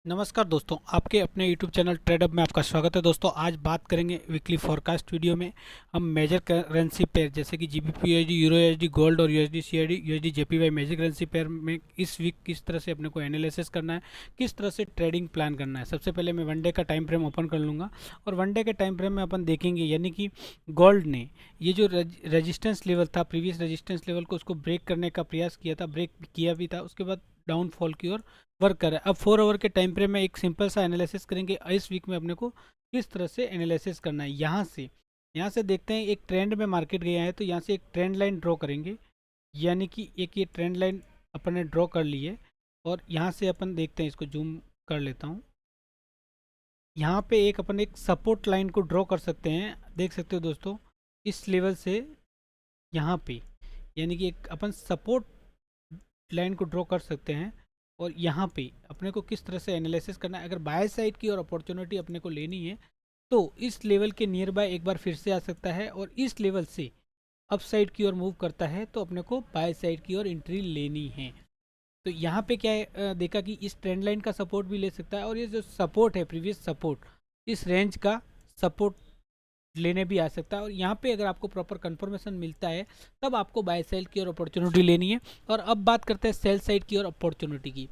नमस्कार दोस्तों, आपके अपने YouTube चैनल ट्रेडअप में आपका स्वागत है। दोस्तों आज बात करेंगे वीकली फॉरकास्ट वीडियो में। हम मेजर करेंसी पेयर जैसे कि GBP USD, euro USD, gold और USD CID, USD JPY major currency pair में इस वीक किस तरह से अपने को एनालिसिस करना है, किस तरह से ट्रेडिंग प्लान करना है। सबसे पहले मैं वन डे का टाइम फ्रेम ओपन कर लूँगा और वन डे के टाइम फ्रेम में अपन देखेंगे यानी कि गोल्ड ने ये जो रेजिस्टेंस लेवल था, प्रीवियस रेजिस्टेंस लेवल को उसको ब्रेक करने का प्रयास किया था, ब्रेक किया भी था, उसके बाद डाउनफॉल की ओर वर्क कर रहा है। अब 4 आवर के टाइम फ्रेम में एक सिंपल सा एनालिसिस करेंगे इस वीक में अपने को किस तरह से एनालिसिस करना है। यहाँ से देखते हैं एक ट्रेंड में मार्केट गया है, तो यहाँ से एक ट्रेंड लाइन ड्रॉ करेंगे, यानी कि एक ये ट्रेंड लाइन अपन ने ड्रॉ कर ली है। और यहाँ से अपन देखते हैं, इसको जूम कर लेता हूँ। यहाँ पे अपन एक सपोर्ट लाइन को ड्रॉ कर सकते हैं, देख सकते हो दोस्तों, इस लेवल से यहाँ पे, यानी कि एक अपन सपोर्ट लाइन को ड्रॉ कर सकते हैं। और यहाँ पे अपने को किस तरह से एनालिसिस करना है, अगर बाय साइड की और अपॉर्चुनिटी अपने को लेनी है तो इस लेवल के नियर बाय एक बार फिर से आ सकता है, और इस लेवल से अप साइड की ओर मूव करता है तो अपने को बाय साइड की ओर एंट्री लेनी है। तो यहाँ पे क्या है, देखा कि इस ट्रेंड लाइन का सपोर्ट भी ले सकता है, और ये जो सपोर्ट है प्रीवियस सपोर्ट, इस रेंज का सपोर्ट लेने भी आ सकता है। और यहाँ पे अगर आपको प्रॉपर कंफर्मेशन मिलता है तब आपको बाय सेल की और अपॉर्चुनिटी लेनी है। और अब बात करते हैं सेल साइड की और अपॉर्चुनिटी की।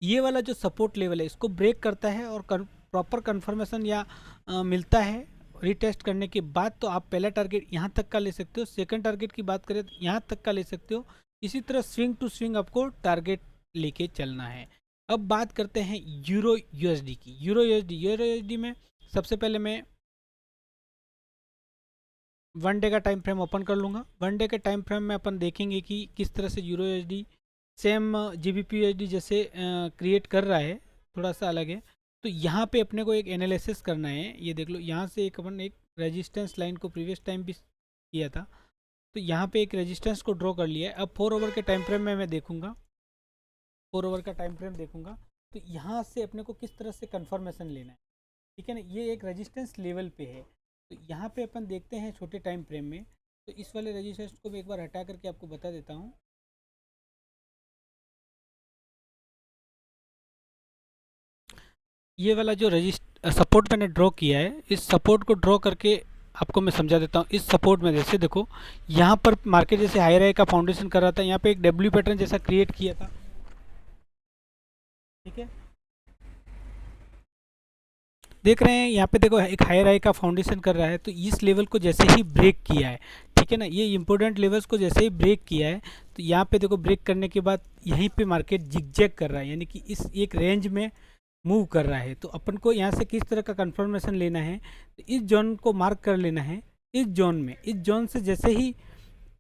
ये वाला जो सपोर्ट लेवल है इसको ब्रेक करता है और प्रॉपर कंफर्मेशन या मिलता है रीटेस्ट करने के बाद, तो आप पहला टारगेट यहाँ तक का ले सकते हो। सेकंड टारगेट की बात करें तो यहाँ तक का ले सकते हो। इसी तरह स्विंग टू स्विंग आपको टारगेट लेके चलना है। अब बात करते हैं यूरो यूएसडी की। यूरो यूएसडी में सबसे पहले मैं वन डे का टाइम फ्रेम ओपन कर लूँगा। वन डे के टाइम फ्रेम में अपन देखेंगे कि किस तरह से euro USD same GBP USD जैसे क्रिएट कर रहा है, थोड़ा सा अलग है। तो यहाँ पे अपने को एक एनालिसिस करना है। ये देख लो, यहाँ से अपन एक रेजिस्टेंस लाइन को प्रीवियस टाइम भी किया था, तो यहाँ पे एक रेजिस्टेंस को ड्रॉ कर लिया है। अब 4 आवर के टाइम फ्रेम में मैं देखूंगा, 4 आवर का टाइम फ्रेम देखूंगा, तो यहाँ से अपने को किस तरह से कंफर्मेशन लेना है, ठीक है ना। ये एक रेजिस्टेंस लेवल पे है, तो यहाँ पे अपन देखते हैं छोटे टाइम फ्रेम में। तो इस वाले रेजिस्टेंस को मैं एक बार हटा करके आपको बता देता हूँ। ये वाला जो सपोर्ट मैंने ड्रॉ किया है, इस सपोर्ट को ड्रॉ करके आपको मैं समझा देता हूँ। इस सपोर्ट में जैसे देखो, यहाँ पर मार्केट जैसे हाई राई का फाउंडेशन कर रहा था, यहाँ पे एक डब्ल्यू पैटर्न जैसा क्रिएट किया था, ठीक है। देख रहे हैं यहाँ पे, देखो एक हायर हाई का फाउंडेशन कर रहा है, तो इस लेवल को जैसे ही ब्रेक किया है, ठीक है ना, ये इंपॉर्टेंट लेवल्स को जैसे ही ब्रेक किया है, तो यहाँ पे देखो ब्रेक करने के बाद यहीं पे मार्केट जिगजैग कर रहा है, यानी कि इस एक रेंज में मूव कर रहा है। तो अपन को यहाँ से किस तरह का कंफर्मेशन लेना है, तो इस जोन को मार्क कर लेना है। इस जोन में, इस जोन से जैसे ही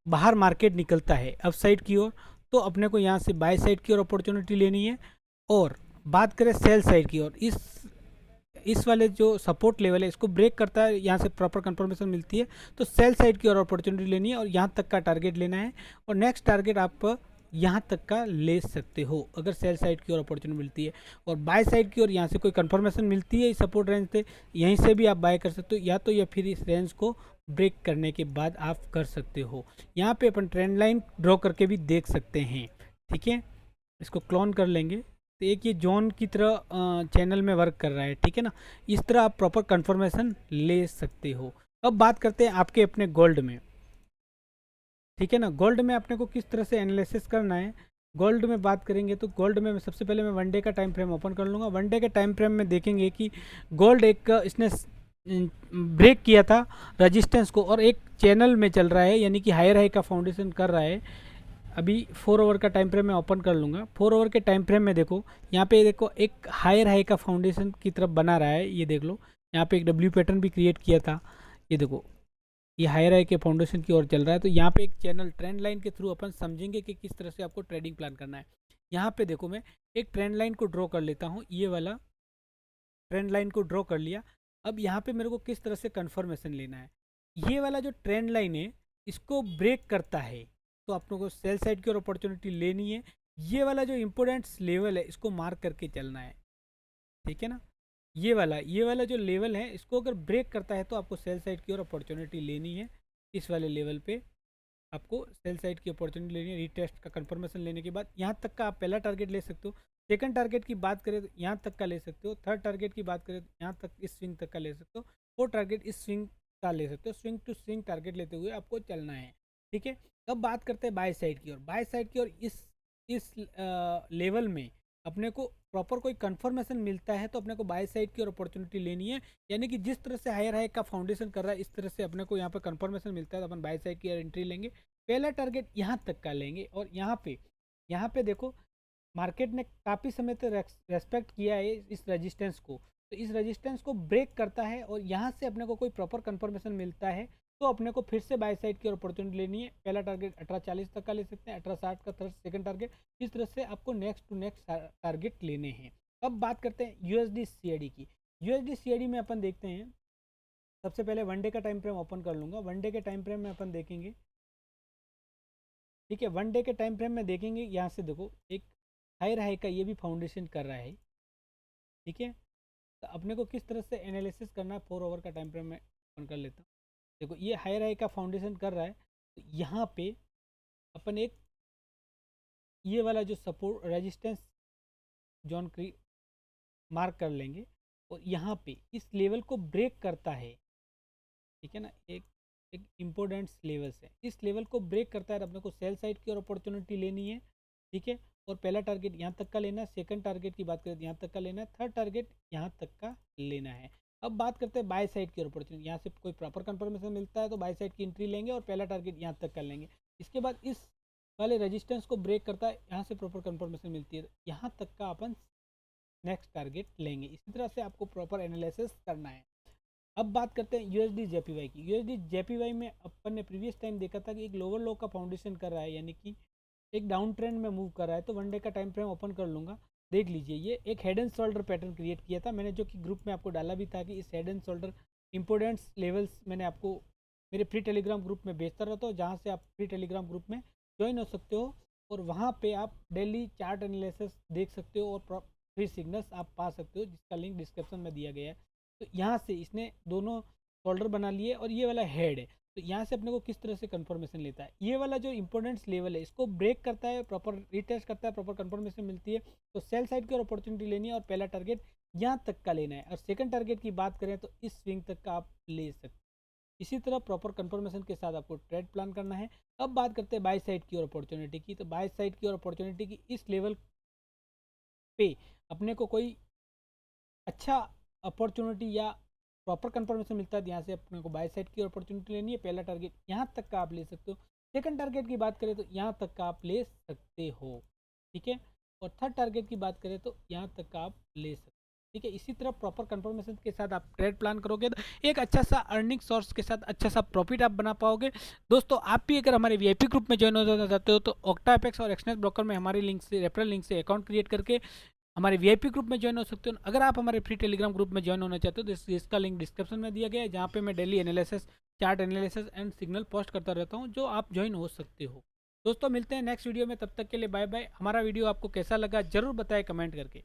बाहर मार्केट निकलता है अप साइड की ओर, तो अपने को यहाँ से बाय साइड की ओर अपॉर्चुनिटी लेनी है। और बात करें सेल साइड की ओर, इस वाले जो सपोर्ट लेवल है इसको ब्रेक करता है, यहाँ से प्रॉपर कंफर्मेशन मिलती है, तो सेल साइड की ओर अपॉर्चुनिटी लेनी है और यहाँ तक का टारगेट लेना है। और नेक्स्ट टारगेट आप यहाँ तक का ले सकते हो अगर सेल साइड की ओर अपॉर्चुनिटी मिलती है। और बाय साइड की ओर यहाँ से कोई कंफर्मेशन मिलती है इस सपोर्ट रेंज से, यहीं से भी आप बाय कर सकते हो, या फिर इस रेंज को ब्रेक करने के बाद आप कर सकते हो। यहाँ पे अपन ट्रेंड लाइन ड्रॉ करके भी देख सकते हैं, ठीक है। इसको क्लोन कर लेंगे, तो एक ये जोन की तरह चैनल में वर्क कर रहा है, ठीक है ना। इस तरह आप प्रॉपर कंफर्मेशन ले सकते हो। अब बात करते हैं आपके अपने गोल्ड में, ठीक है ना। गोल्ड में अपने को किस तरह से एनालिसिस करना है, गोल्ड में बात करेंगे तो गोल्ड में सबसे पहले मैं वन डे का टाइम फ्रेम ओपन कर लूँगा। वन डे के टाइम फ्रेम में देखेंगे कि गोल्ड एक इसने ब्रेक किया था रजिस्टेंस को और एक चैनल में चल रहा है, यानी कि हायर हाई का फाउंडेशन कर रहा है। अभी 4 आवर का टाइम फ्रेम मैं ओपन कर लूँगा। 4 आवर के टाइम फ्रेम में देखो, यहाँ पे देखो एक हायर हाई का फाउंडेशन की तरफ बना रहा है, ये देख लो। यहाँ पे एक डब्ल्यू पैटर्न भी क्रिएट किया था, ये देखो, ये हायर हाई के फाउंडेशन की ओर चल रहा है। तो यहाँ पे एक चैनल ट्रेंड लाइन के थ्रू अपन समझेंगे कि किस तरह से आपको ट्रेडिंग प्लान करना है। यहाँ पे देखो, मैं एक ट्रेंड लाइन को ड्रॉ कर लेता हूँ, ये वाला ट्रेंड लाइन को ड्रॉ कर लिया। अब यहाँ पे मेरे को किस तरह से कंफर्मेशन लेना है, ये वाला जो ट्रेंड लाइन है इसको ब्रेक करता है तो आप लोगों को सेल साइड की ओर अपॉर्चुनिटी लेनी है। ये वाला जो इम्पोर्टेंट लेवल है इसको मार्क करके चलना है, ठीक है ना। ये वाला जो लेवल है इसको अगर ब्रेक करता है तो आपको सेल साइड की ओर अपॉर्चुनिटी लेनी है। इस वाले लेवल पे आपको सेल साइड की अपॉर्चुनिटी लेनी है। रीटेस्ट का कंफर्मेशन लेने के बाद यहाँ तक का आप पहला टारगेट ले सकते हो। सेकंड टारगेट की बात करें तो यहाँ तक का ले सकते हो। थर्ड टारगेट की बात करें तो यहाँ तक इस स्विंग तक का ले सकते हो। फोर्थ टारगेट इस स्विंग का ले सकते हो। स्विंग टू स्विंग टारगेट लेते हुए आपको चलना है, ठीक है। अब बात करते हैं बाय साइड की ओर। बाय साइड की ओर इस लेवल में अपने को प्रॉपर कोई कंफर्मेशन मिलता है तो अपने को बाय साइड की ओर अपॉर्चुनिटी लेनी है। यानी कि जिस तरह से हायर हाई का फाउंडेशन कर रहा है इस तरह से अपने को यहाँ पर कंफर्मेशन मिलता है तो अपन बाय साइड की ओर एंट्री लेंगे। पहला टारगेट यहाँ तक का लेंगे और यहाँ पे देखो मार्केट ने काफ़ी समय तक रेस्पेक्ट किया है इस रेजिस्टेंस को, तो इस रेजिस्टेंस को ब्रेक करता है और यहाँ से अपने को कोई प्रॉपर कंफर्मेशन मिलता है तो अपने को फिर से बाय साइड की अपॉर्चुनिटी लेनी है। पहला टारगेट 1840 तक का ले सकते हैं, 1860 का थर्ड सेकंड टारगेट। इस तरह से आपको नेक्स्ट टू नेक्स्ट टारगेट लेने हैं। अब बात करते हैं यूएसडी सीआईडी की। यूएसडी सीआईडी में अपन देखते हैं, सबसे पहले वन डे का टाइम फ्रेम ओपन कर लूँगा। वन डे के टाइम फ्रेम में अपन देखेंगे, ठीक है। वन डे के टाइम फ्रेम में देखेंगे, यहाँ से देखो एक हायर हाई का ये भी फाउंडेशन कर रहा है, ठीक है। तो अपने को किस तरह से एनालिसिस करना है, 4 आवर का टाइम फ्रेम में ओपन कर लेता हूँ। देखो ये हायर हाई का फाउंडेशन कर रहा है तो यहाँ पे अपन एक ये वाला जो सपोर्ट रेजिस्टेंस जोन मार्क कर लेंगे और यहाँ पे इस लेवल को ब्रेक करता है, ठीक है ना। एक इम्पोर्टेंट लेवल है, इस लेवल को ब्रेक करता है तो अपने को सेल साइड की और अपॉर्चुनिटी लेनी है, ठीक है। और पहला टारगेट यहाँ तक का लेना है, सेकंड टारगेट की बात करें तो यहाँ तक का लेना है, थर्ड टारगेट यहाँ तक का लेना है। अब बात करते हैं बाय साइड की अपॉर्चुनिटी। यहाँ से कोई प्रॉपर कंफर्मेशन मिलता है तो बाय साइड की एंट्री लेंगे और पहला टारगेट यहाँ तक कर लेंगे। इसके बाद इस वाले रेजिस्टेंस को ब्रेक करता है, यहाँ से प्रॉपर कंफर्मेशन मिलती है, यहाँ तक का अपन नेक्स्ट टारगेट लेंगे। इसी तरह से आपको प्रॉपर एनालिसिस करना है। अब बात करते हैं यूएसडी जेपीवाई की। यूएसडी जेपीवाई में अपन ने प्रीवियस टाइम देखा था कि एक लोअर लो का फाउंडेशन कर रहा है, यानी कि एक डाउन ट्रेंड में मूव कर रहा है। तो वन डे का टाइम फ्रेम ओपन कर लूँगा। देख लीजिए ये एक head and shoulder pattern create किया था मैंने, जो कि ग्रुप में आपको डाला भी था कि इस head and shoulder importance levels मैंने आपको मेरे फ्री टेलीग्राम ग्रुप में भेजता रहता हूँ, जहाँ से आप फ्री टेलीग्राम ग्रुप में ज्वाइन हो सकते हो और वहाँ पे आप डेली चार्ट एनालिसिस देख सकते हो और फ्री सिग्नल्स आप पा सकते हो, जिसका लिंक डिस्क्रिप्शन में दिया गया है। तो यहाँ से इसने दोनों शोल्डर बना लिए और ये वाला हेड है, तो यहाँ से अपने को किस तरह से कंफर्मेशन लेता है, ये वाला जो इंपॉर्टेंस लेवल है इसको ब्रेक करता है, प्रॉपर रिटेस्ट करता है, प्रॉपर कंफर्मेशन मिलती है तो सेल साइड की और अपॉर्चुनिटी लेनी है और पहला टारगेट यहाँ तक का लेना है। और सेकंड टारगेट की बात करें तो इस स्विंग तक का आप ले सकते हैं। इसी तरह प्रॉपर कंफर्मेशन के साथ आपको ट्रेड प्लान करना है। अब बात करते हैं बाय साइड की और अपॉर्चुनिटी की। तो बाय साइड की और अपॉर्चुनिटी की इस लेवल पे अपने को कोई अच्छा अपॉर्चुनिटी या प्रॉपर कंफर्मेशन मिलता है तो यहाँ से अपने को बाय साइड की अपॉर्चुनिटी लेनी है। पहला टारगेट यहाँ तक का आप ले सकते हो। सेकंड टारगेट की बात करें तो यहाँ तक का आप ले सकते हो, ठीक है। और थर्ड टारगेट की बात करें तो यहाँ तक का आप ले सकते हो, ठीक है। इसी तरह प्रॉपर कंफर्मेशन के साथ आप ट्रेड प्लान करोगे तो एक अच्छा सा अर्निंग सोर्स के साथ अच्छा सा प्रॉफिट आप बना पाओगे। दोस्तों आप भी अगर हमारे वीआईपी ग्रुप में ज्वाइन होना चाहते हो तो ऑक्टापेक्स और एक्सचेंज ब्रोकर में हमारी लिंक से रेफरल लिंक से अकाउंट क्रिएट करके हमारे वीआईपी ग्रुप में ज्वाइन हो सकते हो। अगर आप हमारे फ्री टेलीग्राम ग्रुप में ज्वाइन होना चाहते हो तो इसका लिंक डिस्क्रिप्शन में दिया गया है, जहाँ पे मैं daily analysis, chart analysis and signal post करता रहता हूँ, जो आप ज्वाइन हो सकते हो। दोस्तों मिलते हैं नेक्स्ट वीडियो में, तब तक के लिए बाय बाय। हमारा वीडियो आपको कैसा लगा जरूर बताएं कमेंट करके।